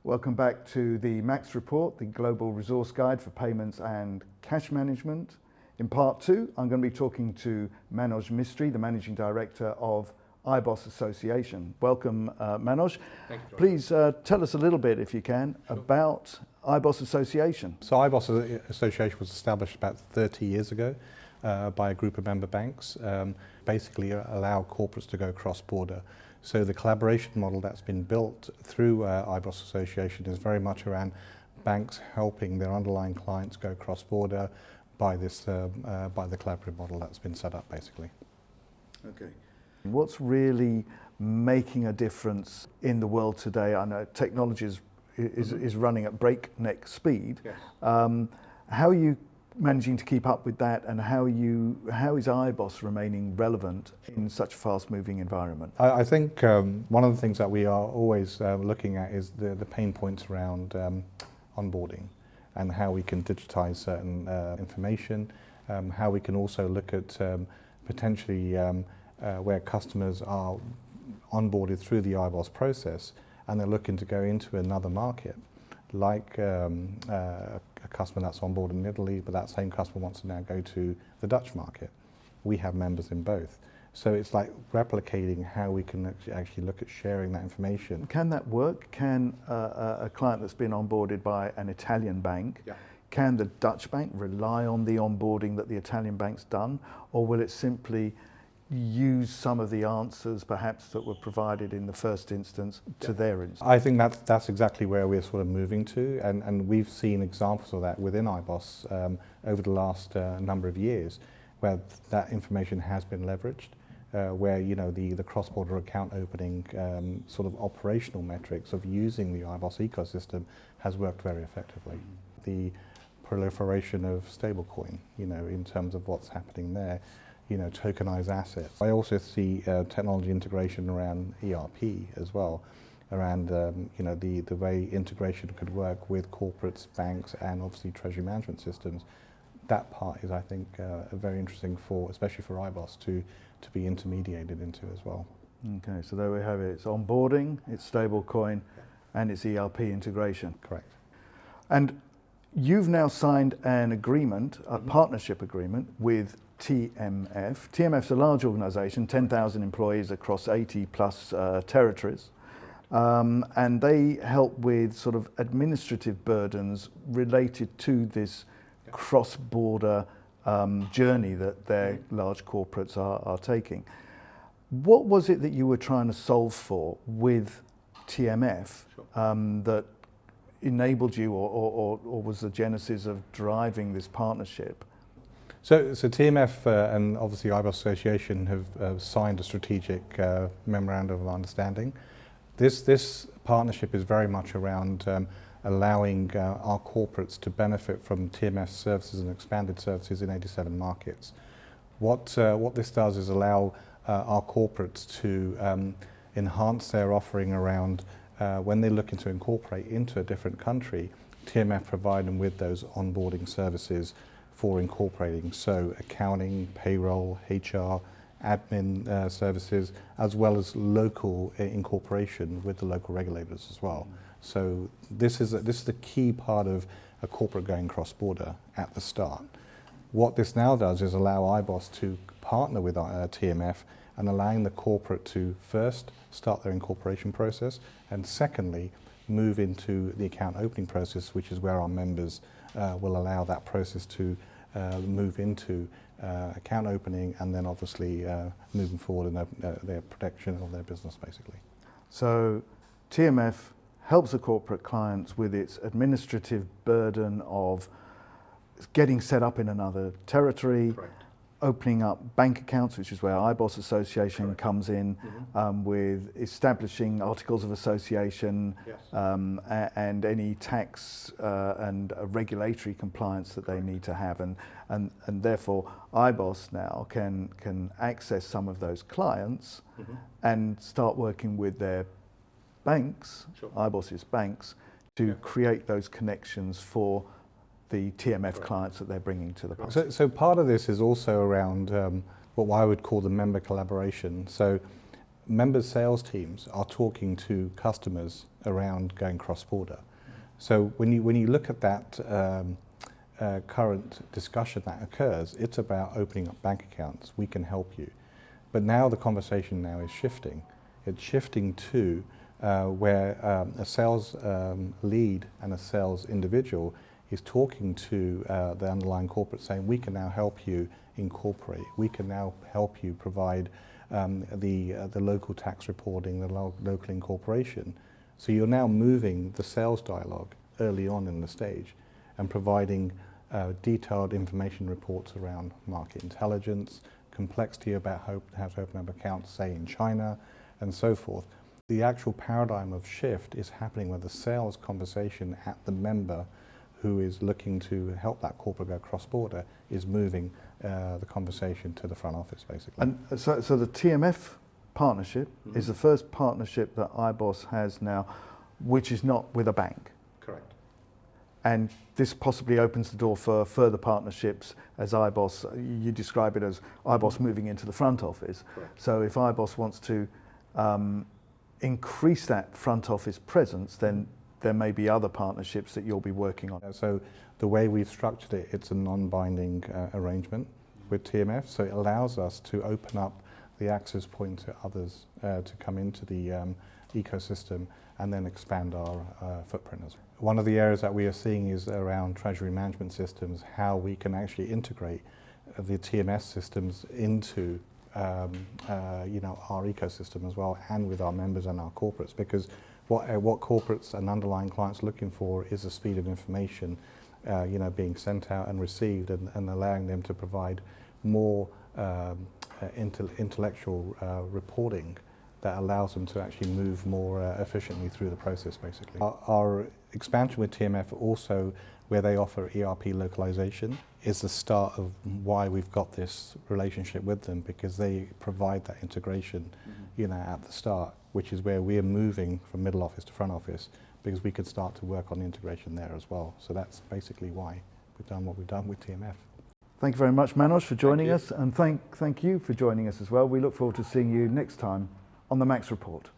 Welcome back to the MAX report, the Global Resource Guide for Payments and Cash Management. In part 2, I'm going to be talking to Manoj Mistry, the Managing Director of IBOS Association. Welcome, Manoj. Thank you, John. Please tell us a little bit, if you can, about IBOS Association. So IBOS Association was established about 30 years ago by a group of member banks, basically allow corporates to go cross-border. So the collaboration model that's been built through IBOS Association is very much around banks helping their underlying clients go cross-border by the collaborative model that's been set up, basically. Okay. What's really making a difference in the world today? I know technology is running at breakneck speed. Yes. How are you managing to keep up with that, and how is IBOS remaining relevant in such a fast-moving environment? I think one of the things that we are always looking at is the pain points around onboarding and how we can digitize certain information, how we can also look at potentially where customers are onboarded through the IBOS process and they're looking to go into another market, like a customer that's on board in Italy, but that same customer wants to now go to the Dutch market. We have members in both. So it's like replicating how we can actually look at sharing that information. Can that work? Can a client that's been onboarded by an Italian bank, can the Dutch bank rely on the onboarding that the Italian bank's done, or will it simply use some of the answers perhaps that were provided in the first instance to their instance? I think that's exactly where we're sort of moving to, and we've seen examples of that within IBOS over the last number of years, where that information has been leveraged, where the cross-border account opening sort of operational metrics of using the IBOS ecosystem has worked very effectively. The proliferation of stablecoin, in terms of what's happening there, tokenized assets. I also see technology integration around ERP as well, around the way integration could work with corporates, banks, and obviously treasury management systems. That part is, I think, very interesting especially for IBOS to be intermediated into as well. Okay, so there we have it. It's onboarding, it's stablecoin, and it's ERP integration. Correct. And you've now signed an agreement, a partnership agreement with TMF. TMF's a large organisation, 10,000 employees across 80 plus territories, and they help with sort of administrative burdens related to this cross-border journey that their large corporates are taking. What was it that you were trying to solve for with TMF that enabled you or was the genesis of driving this partnership? So TMF and obviously IBOS Association have signed a strategic memorandum of understanding. This partnership is very much around allowing our corporates to benefit from TMF services and expanded services in 87 markets. What this does is allow our corporates to enhance their offering around when they're looking to incorporate into a different country. TMF provide them with those onboarding services for incorporating, so accounting, payroll, HR, admin services, as well as local incorporation with the local regulators as well. So this is the key part of a corporate going cross-border at the start. What this now does is allow IBOS to partner with TMF and allowing the corporate to first start their incorporation process, and secondly move into the account opening process, which is where our members will allow that process to move into account opening, and then obviously moving forward in their protection of their business, basically. So TMF helps the corporate clients with its administrative burden of getting set up in another territory, opening up bank accounts, which is where IBOS Association comes in, with establishing articles of association, and any tax and regulatory compliance that they need to have, and therefore IBOS now can access some of those clients and start working with their banks, IBOS's banks, to create those connections for the TMF clients that they're bringing to the party. So part of this is also around what I would call the member collaboration. So members' sales teams are talking to customers around going cross-border. So when you look at that current discussion that occurs, it's about opening up bank accounts. We can help you. But now the conversation now is shifting. It's shifting to where a sales lead and a sales individual is talking to the underlying corporate saying, we can now help you incorporate. We can now help you provide the local tax reporting, the local incorporation. So you're now moving the sales dialogue early on in the stage and providing detailed information reports around market intelligence, complexity about how to open up accounts, say in China, and so forth. The actual paradigm of shift is happening where the sales conversation at the member who is looking to help that corporate go cross-border is moving the conversation to the front office, basically. And so the TMF partnership is the first partnership that IBOS has now, which is not with a bank. Correct. And this possibly opens the door for further partnerships as IBOS, you describe it as IBOS moving into the front office. Correct. So if IBOS wants to increase that front office presence, then there may be other partnerships that you'll be working on. So the way we've structured it, it's a non-binding arrangement with TMF, so it allows us to open up the access point to others to come into the ecosystem and then expand our footprint as well. One of the areas that we are seeing is around treasury management systems, how we can actually integrate the TMS systems into our ecosystem as well, and with our members and our corporates, because what corporates and underlying clients are looking for is the speed of information being sent out and received, and allowing them to provide more intellectual reporting that allows them to actually move more efficiently through the process, basically. Our expansion with TMF also, where they offer ERP localization, is the start of why we've got this relationship with them, because they provide that integration at the start, which is where we're moving from middle office to front office, because we could start to work on the integration there as well. So that's basically why we've done what we've done with TMF. Thank you very much, Manoj, for joining us, and thank you for joining us as well. We look forward to seeing you next time on the Max Report.